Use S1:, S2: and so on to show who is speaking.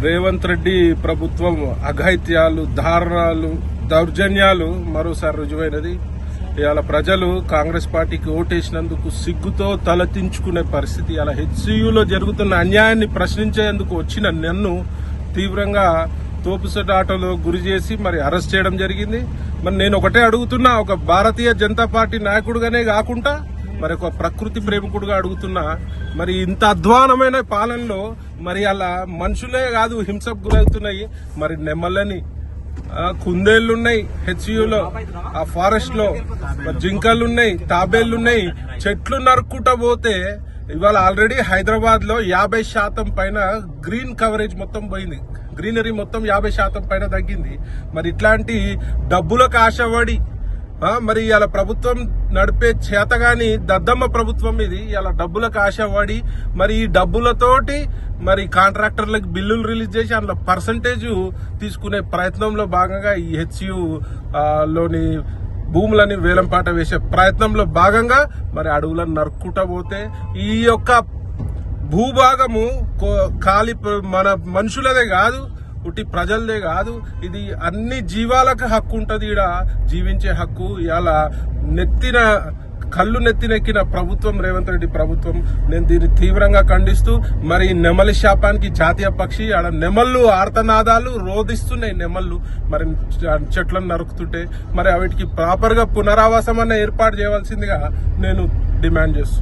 S1: రేవంత్ రెడ్డి ప్రభుత్వం అఘాయిత్యాలు, దారుణాలు, దౌర్జన్యాలు మరోసారి రుజువైనది. ఇవాళ ప్రజలు కాంగ్రెస్ పార్టీకి ఓటేసినందుకు సిగ్గుతో తలదించుకునే పరిస్థితి. అలా హెచ్సియులో జరుగుతున్న అన్యాయాన్ని ప్రశ్నించేందుకు వచ్చిన నన్ను తీవ్రంగా తోపుసెట్ ఆటోలో గురి చేసి మరి అరెస్ట్ చేయడం జరిగింది. మరి నేను ఒకటే అడుగుతున్నా, ఒక భారతీయ జనతా పార్టీ నాయకుడుగానే కాకుండా మరి ఒక ప్రకృతి ప్రేమికుడుగా అడుగుతున్నా, మరి ఇంత అధ్వానమైన పాలనలో మరి అలా మనుషులే కాదు హింసకు గురవుతున్నాయి. మరి నెమ్మలని కుందేళ్లున్నాయి హెచ్యులో, ఆ ఫారెస్ట్ లో జింకలున్నాయి, తాబేళ్లున్నాయి. చెట్లు నరుక్కుంటా పోతే ఇవాళ ఆల్రెడీ హైదరాబాద్ లో 50% పైన గ్రీన్ కవరేజ్ మొత్తం పోయింది. గ్రీనరీ మొత్తం 50% పైన తగ్గింది. మరి ఇట్లాంటి డబ్బులకు ఆశపడి మరి ఇలా ప్రభుత్వం నడిపే చేతగాని దద్దమ్మ ప్రభుత్వం ఇది. ఇలా డబ్బులకు ఆశపడి మరి ఈ డబ్బులతోటి మరి కాంట్రాక్టర్లకు బిల్లులు రిలీజ్ చేసి అందులో పర్సంటేజ్ తీసుకునే ప్రయత్నంలో భాగంగా ఈ హెచ్యు లోని భూములని వేలంపాట వేసే ప్రయత్నంలో భాగంగా మరి అడవులను నరుక్కుంటా పోతే ఈ యొక్క భూభాగము ఖాళీ మన మనుషులదే కాదు, ఉట్టి ప్రజలదే కాదు, ఇది అన్ని జీవాలకు హక్కు ఉంటది. ఈడ జీవించే హక్కు. ఇలా కళ్ళు నెత్తినెక్కిన ప్రభుత్వం రేవంత్ రెడ్డి ప్రభుత్వం. నేను దీన్ని తీవ్రంగా ఖండిస్తూ మరి నెమలి శాపానికి జాతీయ పక్షి ఆడ నెమళ్ళు ఆర్తనాదాలు రోధిస్తున్నాయి. నెమళ్ళు మరి చెట్లను నరుకుతుంటే మరి వాటికి ప్రాపర్ గా పునరావాసం అన్న ఏర్పాటు చేయవలసిందిగా నేను డిమాండ్ చేస్తున్నాను.